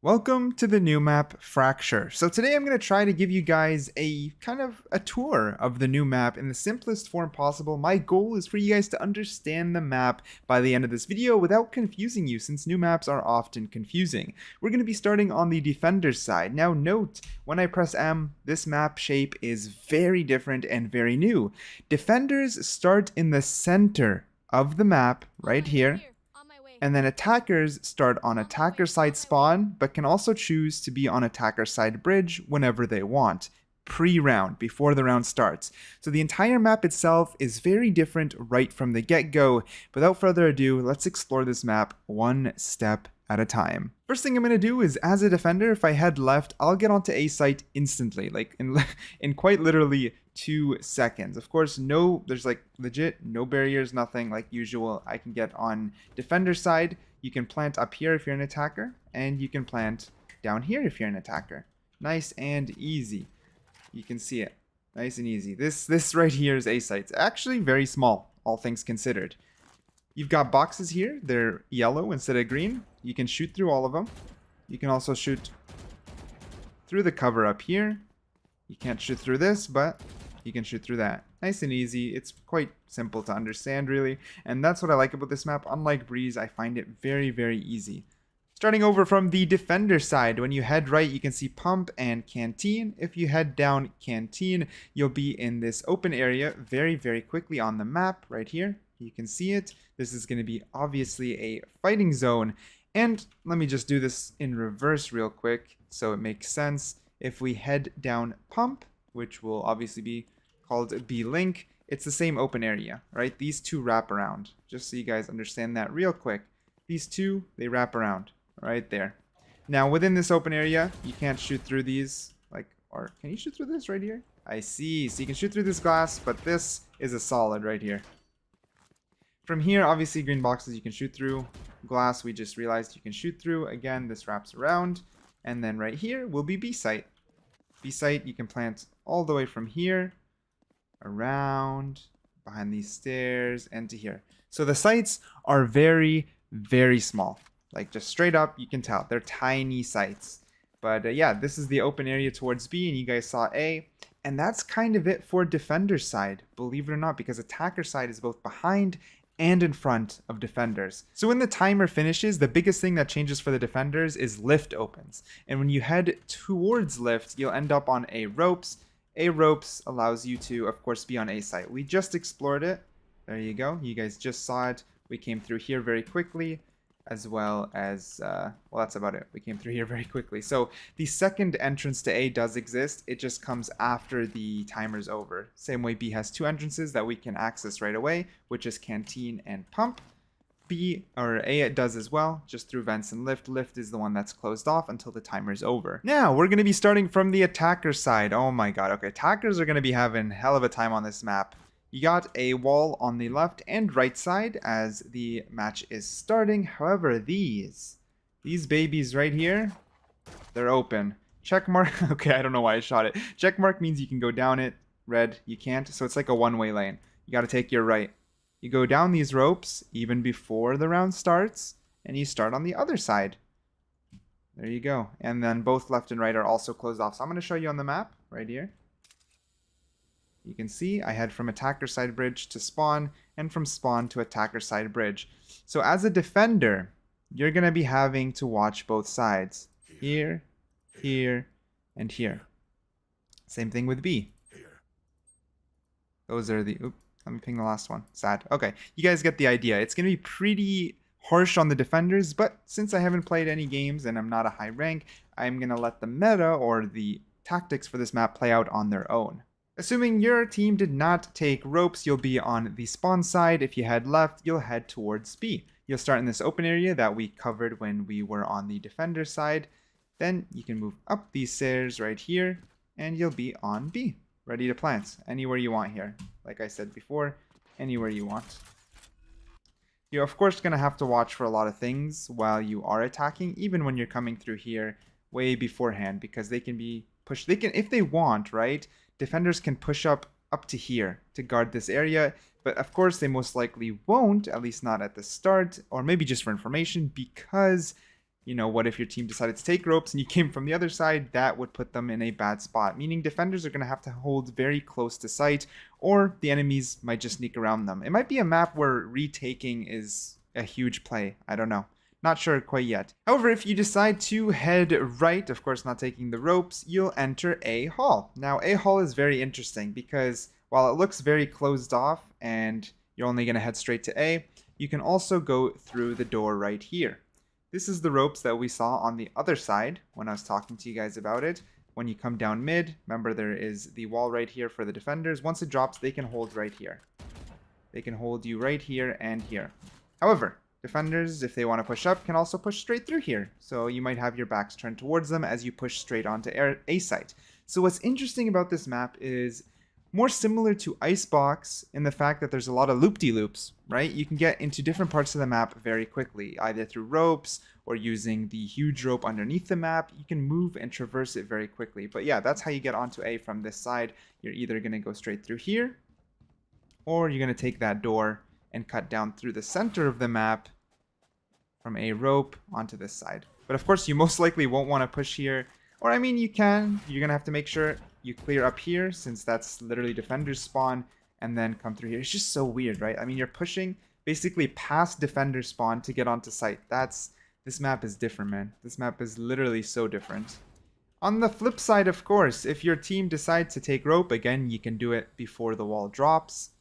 Welcome to the new map Fracture. So today I'm going to try to give you guys a kind of a tour of the new map in the simplest form possible. My goal is for you guys to understand the map by the end of this video without confusing you, since new maps are often confusing. We're going to be starting on the defender side. Now note, when I press M, this map shape is very different and very new. Defenders start in the center of the map right here. And then attackers start on attacker side spawn, but can also choose to be on attacker side bridge whenever they want, pre-round, before the round starts. So the entire map itself is very different right from the get-go. Without further ado, let's explore this map one step at a time. First thing I'm going to do is, as a defender, if I head left, I'll get onto A site instantly, like in quite literally 2 seconds. Of course, there's like legit no barriers, nothing like usual. I can get on defender side. You can plant up here if you're an attacker, and you can plant down here if you're an attacker. Nice and easy. You can see it. Nice and easy. This right here is A site. It's actually very small, all things considered. You've got boxes here. They're yellow instead of green. You can shoot through all of them. You can also shoot through the cover up here. You can't shoot through this, but you can shoot through that. Nice and easy. It's quite simple to understand, really. And that's what I like about this map. Unlike Breeze, I find it very, very easy. Starting over from the defender side, when you head right, you can see pump and canteen. If you head down canteen, you'll be in this open area very, very quickly on the map right here. You can see it. This is going to be obviously a fighting zone. And let me just do this in reverse real quick so it makes sense. If we head down pump, which will obviously be called B-Link, it's the same open area, right? These two wrap around. Just so you guys understand that real quick. These two, they wrap around right there. Now, within this open area, you can't shoot through these, or can you shoot through this right here? I see. So you can shoot through this glass, but this is a solid right here. From here, obviously, green boxes you can shoot through. Glass, we just realized you can shoot through. Again, this wraps around. And then right here will be B site. B site, you can plant all the way from here, around, behind these stairs, and to here. So the sites are very, very small. Like, just straight up, you can tell. They're tiny sites. But yeah, this is the open area towards B, and you guys saw A. And that's kind of it for defender side, believe it or not, because attacker side is both behind and in front of defenders. So when the timer finishes, the biggest thing that changes for the defenders is lift opens. And when you head towards lift, you'll end up on A ropes. A ropes allows you to, of course, be on A site. We just explored it. There you go. You guys just saw it. We came through here very quickly, as well as, well, that's about it. We came through here very quickly. So the second entrance to A does exist. It just comes after the timer's over. Same way B has 2 entrances that we can access right away, which is canteen and pump. B, or A, it does as well, just through vents and lift. Lift is the one that's closed off until the timer's over. Now, we're going to be starting from the attacker side. Oh my god, okay, attackers are going to be having hell of a time on this map. You got a wall on the left and right side as the match is starting. However, these babies right here, they're open. Check mark. Okay, I don't know why I shot it. Check mark means you can go down it. Red, you can't. So it's like a one-way lane. You got to take your right. You go down these ropes even before the round starts, and you start on the other side. There you go. And then both left and right are also closed off. So I'm going to show you on the map right here. You can see I head from attacker side bridge to spawn, and from spawn to attacker side bridge. So as a defender, you're going to be having to watch both sides. Here, here, and here. Same thing with B. Those are the... Oop, let me ping the last one. Sad. Okay, you guys get the idea. It's going to be pretty harsh on the defenders, but since I haven't played any games and I'm not a high rank, I'm going to let the meta or the tactics for this map play out on their own. Assuming your team did not take ropes, you'll be on the spawn side. If you head left, you'll head towards B. You'll start in this open area that we covered when we were on the defender side. Then you can move up these stairs right here, and you'll be on B, ready to plant anywhere you want here. Like I said before, anywhere you want. You're of course going to have to watch for a lot of things while you are attacking, even when you're coming through here way beforehand, because they can be pushed. They can, if they want, right? Defenders can push up to here to guard this area, but of course they most likely won't, at least not at the start, or maybe just for information, because you know, what if your team decided to take ropes and you came from the other side? That would put them in a bad spot, meaning defenders are going to have to hold very close to sight, or the enemies might just sneak around them. It might be a map where retaking is a huge play. I don't know. Not sure quite yet. However, if you decide to head right, of course not taking the ropes, you'll enter a hall. Now, a hall is very interesting because while it looks very closed off and you're only going to head straight to A, you can also go through the door right here. This is the ropes that we saw on the other side when I was talking to you guys about it. When you come down mid, remember there is the wall right here for the defenders. Once it drops, they can hold right here. They can hold you right here and here. However, defenders, if they want to push up, can also push straight through here. So you might have your backs turned towards them as you push straight onto A site. So what's interesting about this map is more similar to Icebox in the fact that there's a lot of loop-de-loops, right? You can get into different parts of the map very quickly, either through ropes or using the huge rope underneath the map. You can move and traverse it very quickly. But yeah, that's how you get onto A from this side. You're either going to go straight through here, or you're going to take that door and cut down through the center of the map from a rope onto this side. But of course, you most likely won't want to push here. Or I mean, you can. You're going to have to make sure you clear up here, since that's literally defenders spawn, and then come through here. It's just so weird, right? I mean, you're pushing basically past defender spawn to get onto site. This map is different, man. This map is literally so different. On the flip side, of course, if your team decides to take rope, again, you can do it before the wall drops.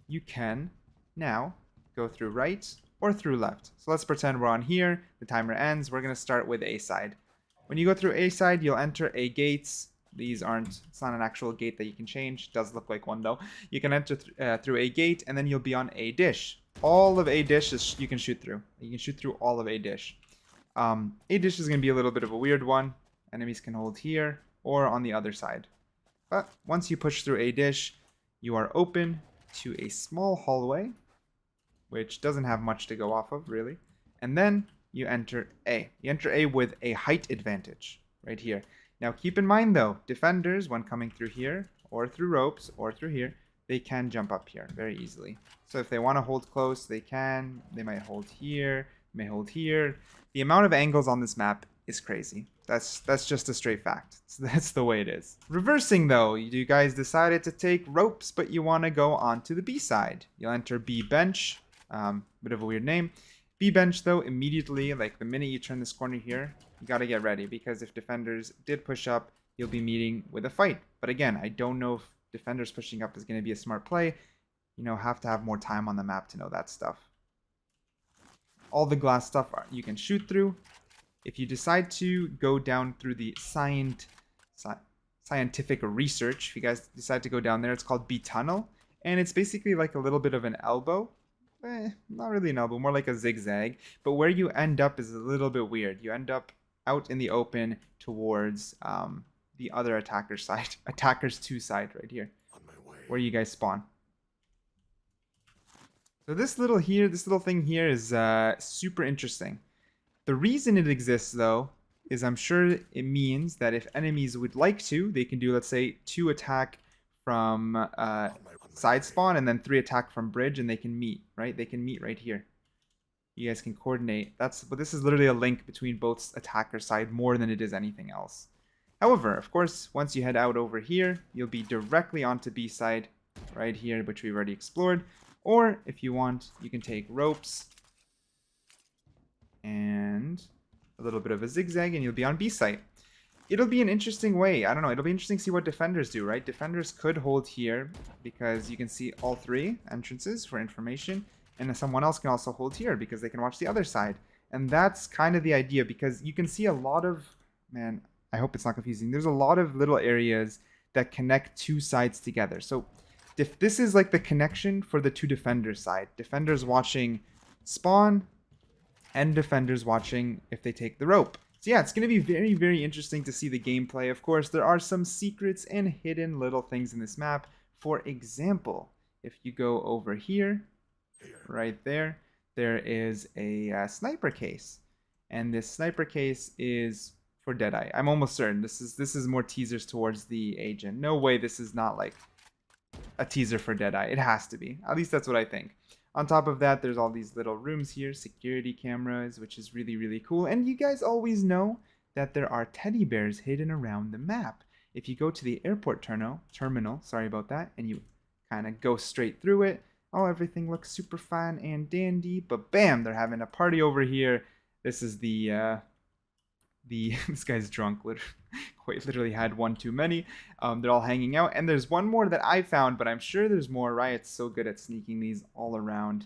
You can now go through right or through left. So let's pretend we're on here. The timer ends. We're going to start with A side. When you go through A side, you'll enter A gates. It's not an actual gate that you can change. It does look like one though. You can enter through a gate, and then you'll be on a dish. All of a dish you can shoot through. You can shoot through all of a dish. A dish is going to be a little bit of a weird one. Enemies can hold here or on the other side. But once you push through a dish, you are open to a small hallway, which doesn't have much to go off of really. And then you enter A. You enter A with a height advantage right here. Now keep in mind though, defenders, when coming through here, or through ropes, or through here, they can jump up here very easily. So if they want to hold close, they can. They might hold here, may hold here. The amount of angles on this map is crazy. That's just a straight fact. So that's the way it is. Reversing though, you guys decided to take ropes, but you want to go onto the B side. You'll enter B bench, bit of a weird name. B bench though, immediately, like the minute you turn this corner here, you got to get ready, because if defenders did push up, you'll be meeting with a fight. But again, I don't know if defenders pushing up is going to be a smart play. You know, have to have more time on the map to know that stuff. All the glass stuff you can shoot through. If you decide to go down through the scientific research, if you guys decide to go down there, it's called B tunnel, and it's basically like a little bit of an elbow. Not really an elbow, more like a zigzag. But where you end up is a little bit weird. You end up out in the open towards the other attacker's side, attacker's 2 side right here, where you guys spawn. So this little thing here is super interesting. The reason it exists though is I'm sure it means that if enemies would like to, they can do, let's say, 2 attack from side spawn and then 3 attack from bridge, and they can meet, right? They can meet right here. You guys can coordinate. But this is literally a link between both attacker side more than it is anything else. However, of course, once you head out over here, you'll be directly onto B side right here, which we've already explored. Or if you want, you can take ropes and a little bit of a zigzag, and you'll be on B site. It'll be an interesting way. I don't know. It'll be interesting to see what defenders do, right? Defenders could hold here because you can see all 3 entrances for information. And someone else can also hold here because they can watch the other side. And that's kind of the idea, because you can see a lot of... Man, I hope it's not confusing. There's a lot of little areas that connect 2 sides together. So if this is like the connection for the 2 defenders side. Defenders watching spawn and defenders watching if they take the rope. So yeah, it's going to be very, very interesting to see the gameplay. Of course, there are some secrets and hidden little things in this map. For example, if you go over here, right there, there is a sniper case. And this sniper case is for Deadeye. I'm almost certain this is more teasers towards the agent. No way this is not like a teaser for Deadeye. It has to be. At least that's what I think. On top of that, there's all these little rooms here, security cameras, which is really, really cool. And you guys always know that there are teddy bears hidden around the map. If you go to the airport terminal, sorry about that, and you kind of go straight through it, oh, everything looks super fine and dandy, but bam, they're having a party over here. This is the this guy's drunk, quite literally had one too many. They're all hanging out, and there's one more that I found, but I'm sure there's more. Riot's so good at sneaking these all around.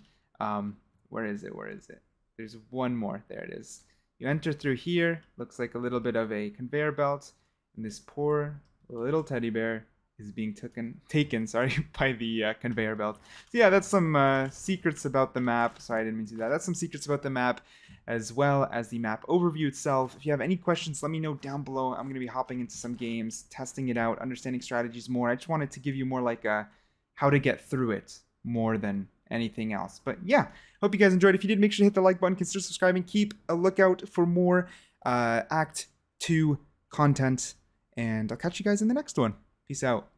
Where is it? Where is it? There's one more. There it is. You enter through here. Looks like a little bit of a conveyor belt, and this poor little teddy bear is being taken by the conveyor belt. So yeah, that's some secrets about the map. Sorry, I didn't mean to do that. That's some secrets about the map, as well as the map overview itself. If you have any questions, let me know down below. I'm going to be hopping into some games, testing it out, understanding strategies more. I just wanted to give you more like a how to get through it more than anything else. But yeah, hope you guys enjoyed. If you did, make sure to hit the like button, consider subscribing, keep a lookout for more Act 2 content, and I'll catch you guys in the next one. Peace out.